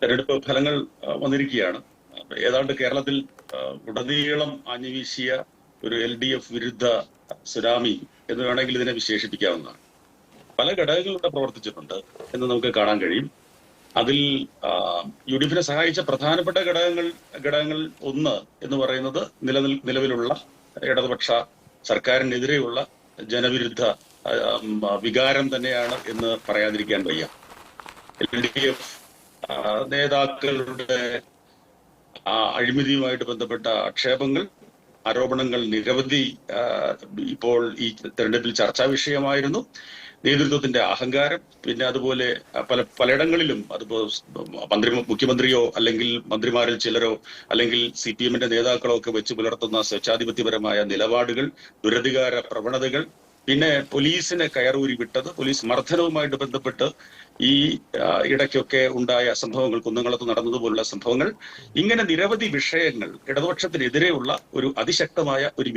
തെരഞ്ഞെടുപ്പ് ഫലങ്ങൾ വന്നിരിക്കുകയാണ്. ഏതാണ്ട് കേരളത്തിൽ ഉടനീളം ആഞ്ഞുവീശിയ ഒരു LDF വിരുദ്ധ സുനാമി എന്ന് വേണമെങ്കിൽ ഇതിനെ വിശേഷിപ്പിക്കാവുന്നതാണ്. പല ഘടകങ്ങൾ ഇവിടെ പ്രവർത്തിച്ചിട്ടുണ്ട് എന്ന് നമുക്ക് കാണാൻ കഴിയും. അതിൽ UDF സഹായിച്ച പ്രധാനപ്പെട്ട ഘടകങ്ങൾ ഒന്ന് എന്ന് പറയുന്നത് നിലവിലുള്ള ഇടതുപക്ഷ സർക്കാരിനെതിരെയുള്ള ജനവിരുദ്ധ വികാരം തന്നെയാണ് എന്ന് പറയാതിരിക്കാൻ വയ്യ. LDF നേതാക്കളുടെ അഴിമതിയുമായിട്ട് ബന്ധപ്പെട്ട ആക്ഷേപങ്ങൾ, ആരോപണങ്ങൾ നിരവധി ഇപ്പോൾ ഈ തെരഞ്ഞെടുപ്പിൽ ചർച്ചാ വിഷയമായിരുന്നു. നേതൃത്വത്തിന്റെ അഹങ്കാരം, പിന്നെ അതുപോലെ പലയിടങ്ങളിലും അതിപ്പോ മുഖ്യമന്ത്രിയോ അല്ലെങ്കിൽ മന്ത്രിമാരിൽ ചിലരോ അല്ലെങ്കിൽ CPM-ന്റെ നേതാക്കളോ ഒക്കെ വെച്ച് പുലർത്തുന്ന സ്വേച്ഛാധിപത്യപരമായ നിലപാടുകൾ, ദുരധികാര പ്രവണതകൾ, പിന്നെ പോലീസിനെ കയറൂരി വിട്ടത്, പോലീസ് മർദ്ദനവുമായിട്ട് ബന്ധപ്പെട്ട് ഈ ഇടയ്ക്കൊക്കെ ഉണ്ടായ സംഭവങ്ങൾ, കുന്നംകുളത്ത് നടന്നതുപോലുള്ള സംഭവങ്ങൾ, ഇങ്ങനെ നിരവധി വിഷയങ്ങൾ ഇടതുപക്ഷത്തിനെതിരെയുള്ള ഒരു അതിശക്തമായ ഒരു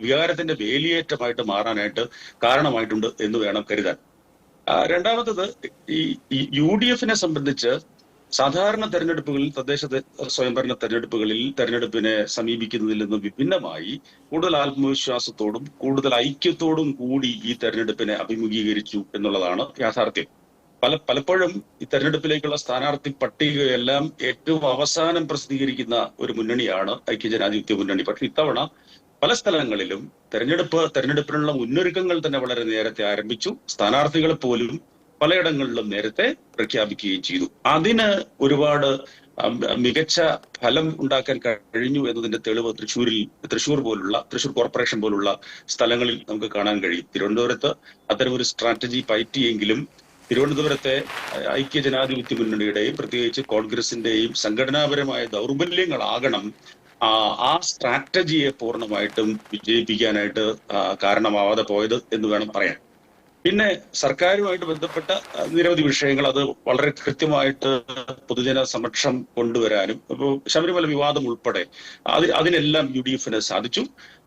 വികാരത്തിന്റെ വേലിയേറ്റമായിട്ട് മാറാനായിട്ട് കാരണമായിട്ടുണ്ട് എന്ന് വേണം കരുതാൻ. രണ്ടാമത്തത്, ഈ UDF-നെ സംബന്ധിച്ച് സാധാരണ തെരഞ്ഞെടുപ്പുകളിൽ, തദ്ദേശ സ്വയംഭരണ തെരഞ്ഞെടുപ്പിനെ സമീപിക്കുന്നതിൽ നിന്നും വിഭിന്നമായി കൂടുതൽ ആത്മവിശ്വാസത്തോടും കൂടുതൽ ഐക്യത്തോടും കൂടി ഈ തെരഞ്ഞെടുപ്പിനെ അഭിമുഖീകരിച്ചു എന്നുള്ളതാണ് യാഥാർത്ഥ്യം. പലപ്പോഴും ഈ തെരഞ്ഞെടുപ്പിലേക്കുള്ള സ്ഥാനാർത്ഥി പട്ടികയെല്ലാം ഏറ്റവും അവസാനം പ്രസിദ്ധീകരിക്കുന്ന ഒരു മുന്നണിയാണ് ഐക്യജനാധിപത്യ മുന്നണി. പക്ഷെ ഇത്തവണ പല സ്ഥലങ്ങളിലും തെരഞ്ഞെടുപ്പിനുള്ള മുന്നൊരുക്കങ്ങൾ തന്നെ വളരെ നേരത്തെ ആരംഭിച്ചു. സ്ഥാനാർത്ഥികളെ പോലും പലയിടങ്ങളിലും നേരത്തെ പ്രഖ്യാപിക്കുകയും ചെയ്തു. അതിന് ഒരുപാട് മികച്ച ഫലം ഉണ്ടാക്കാൻ കഴിഞ്ഞു എന്നതിന്റെ തെളിവ് തൃശ്ശൂർ കോർപ്പറേഷൻ പോലുള്ള സ്ഥലങ്ങളിൽ നമുക്ക് കാണാൻ കഴിയും. തിരുവനന്തപുരത്ത് അത്തരമൊരു സ്ട്രാറ്റജി പയറ്റിയെങ്കിലും തിരുവനന്തപുരത്തെ ഐക്യജനാധിപത്യ മുന്നണിയുടെയും പ്രത്യേകിച്ച് കോൺഗ്രസിന്റെയും സംഘടനാപരമായ ദൗർബല്യങ്ങളാകണം ആ സ്ട്രാറ്റജിയെ പൂർണ്ണമായിട്ടും വിജയിപ്പിക്കാനായിട്ട് കാരണമാവാതെ പോയത് എന്ന് വേണം പറയാൻ. പിന്നെ സർക്കാരുമായിട്ട് ബന്ധപ്പെട്ട നിരവധി വിഷയങ്ങൾ അത് വളരെ കൃത്യമായിട്ട് പൊതുജന സമക്ഷം കൊണ്ടുവരാനും, ഇപ്പോൾ ശബരിമല വിവാദം ഉൾപ്പെടെ അതിനെല്ലാം UDF-ന് സാധിച്ചു.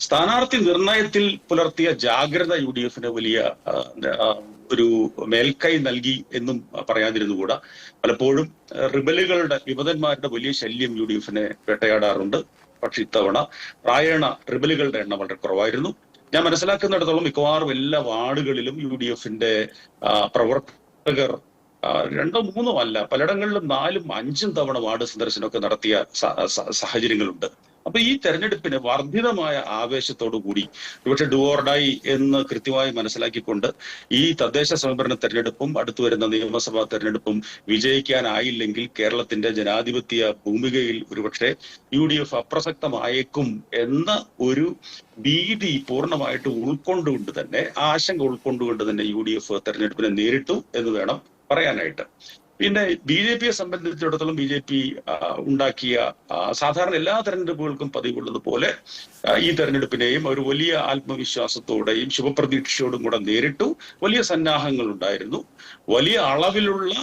സ്ഥാനാർത്ഥി നിർണയത്തിൽ പുലർത്തിയ ജാഗ്രത UDF-ന് വലിയ ഒരു മേൽക്കൈ നൽകി എന്നും പറയാതിരുന്നുകൂടാ. പലപ്പോഴും വിമതന്മാരുടെ വലിയ ശല്യം UDF-നെ വേട്ടയാടാറുണ്ട്. പക്ഷെ ഇത്തവണ പ്രായണ റിബലുകളുടെ എണ്ണം വളരെ കുറവായിരുന്നു. ഞാൻ മനസ്സിലാക്കുന്നിടത്തോളം മിക്കവാറും എല്ലാ വാർഡുകളിലും UDF-ന്റെ പ്രവർത്തകർ 2 3 അല്ല, പലയിടങ്ങളിലും 4 5 തവണ വാർഡ് സന്ദർശനമൊക്കെ നടത്തിയ സാഹചര്യങ്ങളുണ്ട്. അപ്പൊ ഈ തെരഞ്ഞെടുപ്പിന് വർദ്ധിതമായ ആവേശത്തോടു കൂടി, ഒരുപക്ഷെ ഡു ഓർ ഡൈ എന്ന് കൃത്യമായി മനസ്സിലാക്കിക്കൊണ്ട് ഈ തദ്ദേശ സ്വയംഭരണ തെരഞ്ഞെടുപ്പും അടുത്തു വരുന്ന നിയമസഭാ തെരഞ്ഞെടുപ്പും വിജയിക്കാനായില്ലെങ്കിൽ കേരളത്തിന്റെ ജനാധിപത്യ ഭൂമികയിൽ ഒരുപക്ഷെ UDF അപ്രസക്തമായേക്കും എന്ന ഒരു ഭീതി പൂർണ്ണമായിട്ട് ആശങ്ക ഉൾക്കൊണ്ടുകൊണ്ട് തന്നെ UDF തെരഞ്ഞെടുപ്പിനെ നേരിട്ടു എന്ന് വേണം പറയാനായിട്ട്. പിന്നെ BJP-യെ സംബന്ധിച്ചിടത്തോളം BJP ഉണ്ടാക്കിയ സാധാരണ എല്ലാ തെരഞ്ഞെടുപ്പുകൾക്കും പതിവുള്ളത് പോലെ ഈ തെരഞ്ഞെടുപ്പിനെയും ഒരു വലിയ ആത്മവിശ്വാസത്തോടെയും ശുഭപ്രതീക്ഷയോടും കൂടെ നേരിട്ടു. വലിയ സന്നാഹങ്ങൾ ഉണ്ടായിരുന്നു. വലിയ അളവിലുള്ള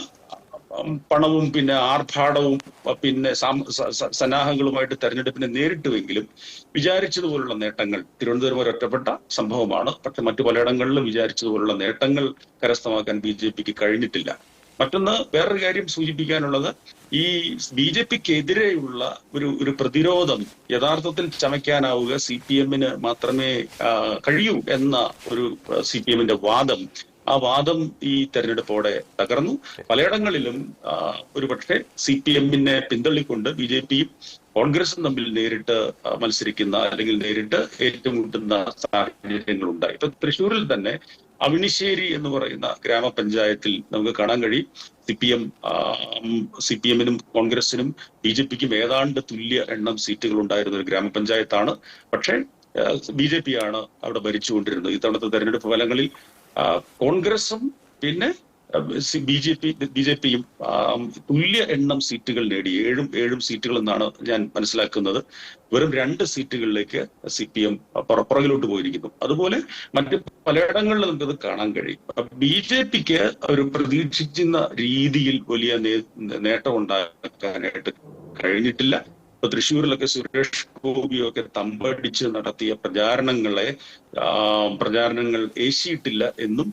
പണവും പിന്നെ ആർഭാടവും പിന്നെ സന്നാഹങ്ങളുമായിട്ട് തെരഞ്ഞെടുപ്പിനെ നേരിട്ടുവെങ്കിലും വിചാരിച്ചതുപോലുള്ള നേട്ടങ്ങൾ, തിരുവനന്തപുരം ഒരൊറ്റപ്പെട്ട സംഭവമാണ്, പക്ഷെ മറ്റു പലയിടങ്ങളിലും വിചാരിച്ചതുപോലുള്ള നേട്ടങ്ങൾ കരസ്ഥമാക്കാൻ BJP-ക്ക് കഴിഞ്ഞിട്ടില്ല. മറ്റൊന്ന്, വേറൊരു കാര്യം സൂചിപ്പിക്കാനുള്ളത്, ഈ BJP-ക്കെതിരെയുള്ള ഒരു പ്രതിരോധം യഥാർത്ഥത്തിൽ ചമയ്ക്കാനാവുക CPM-ന് മാത്രമേ കഴിയൂ എന്ന ഒരു CPM-ന്റെ വാദം, ആ വാദം ഈ തെരഞ്ഞെടുപ്പോടെ തകർന്നു. പലയിടങ്ങളിലും ഒരുപക്ഷെ CPM-നെ പിന്തള്ളിക്കൊണ്ട് BJP-യും കോൺഗ്രസും തമ്മിൽ നേരിട്ട് മത്സരിക്കുന്ന അല്ലെങ്കിൽ നേരിട്ട് ഏറ്റുമുട്ടുന്ന സാഹചര്യങ്ങളുണ്ടായി. ഇപ്പൊ തൃശ്ശൂരിൽ തന്നെ അവിണിശ്ശേരി എന്ന് പറയുന്ന ഗ്രാമപഞ്ചായത്തിൽ നമുക്ക് കാണാൻ കഴിയും CPM-നും കോൺഗ്രസിനും BJP-ക്കും ഏതാണ്ട് തുല്യ എണ്ണം സീറ്റുകൾ ഉണ്ടായിരുന്ന ഒരു ഗ്രാമപഞ്ചായത്താണ്. പക്ഷേ BJP-യാണ് അവിടെ ഭരിച്ചുകൊണ്ടിരുന്നത്. ഇത്തവണത്തെ തെരഞ്ഞെടുപ്പ് ഫലങ്ങളിൽ കോൺഗ്രസും പിന്നെ BJP-യും തുല്യ എണ്ണം സീറ്റുകൾ നേടി. 7 സീറ്റുകൾ എന്നാണ് ഞാൻ മനസ്സിലാക്കുന്നത്. വെറും 2 സീറ്റുകളിലേക്ക് CPM പുറകിലോട്ട് പോയിരിക്കുന്നു. അതുപോലെ മറ്റ് പലയിടങ്ങളിലും നമുക്കത് കാണാൻ കഴിയും. BJP-ക്ക് ഒരു പ്രതീക്ഷിക്കുന്ന രീതിയിൽ വലിയ നേട്ടം ഉണ്ടാക്കാനായിട്ട് കഴിഞ്ഞിട്ടില്ല. ഇപ്പൊ തൃശ്ശൂരിലൊക്കെ സുരേഷ് ഗോപിയൊക്കെ തമ്പടിച്ച് നടത്തിയ പ്രചാരണങ്ങൾ ഏശിയിട്ടില്ല എന്നും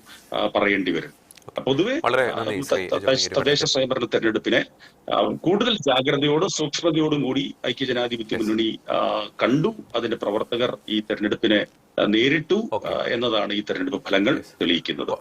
പറയേണ്ടി വരും. പൊതുവെ വളരെ നന്ദി ശ്രീ തദ്ദേശ സ്വയംഭരണ തെരഞ്ഞെടുപ്പിനെ കൂടുതൽ ജാഗ്രതയോടും സൂക്ഷ്മതയോടും കൂടി ഐക്യജനാധിപത്യ മുന്നണി കണ്ടു. അതിന്റെ പ്രവർത്തകർ ഈ തെരഞ്ഞെടുപ്പിനെ നേരിട്ടു എന്നതാണ് ഈ തെരഞ്ഞെടുപ്പ് ഫലങ്ങൾ തെളിയിക്കുന്നത്.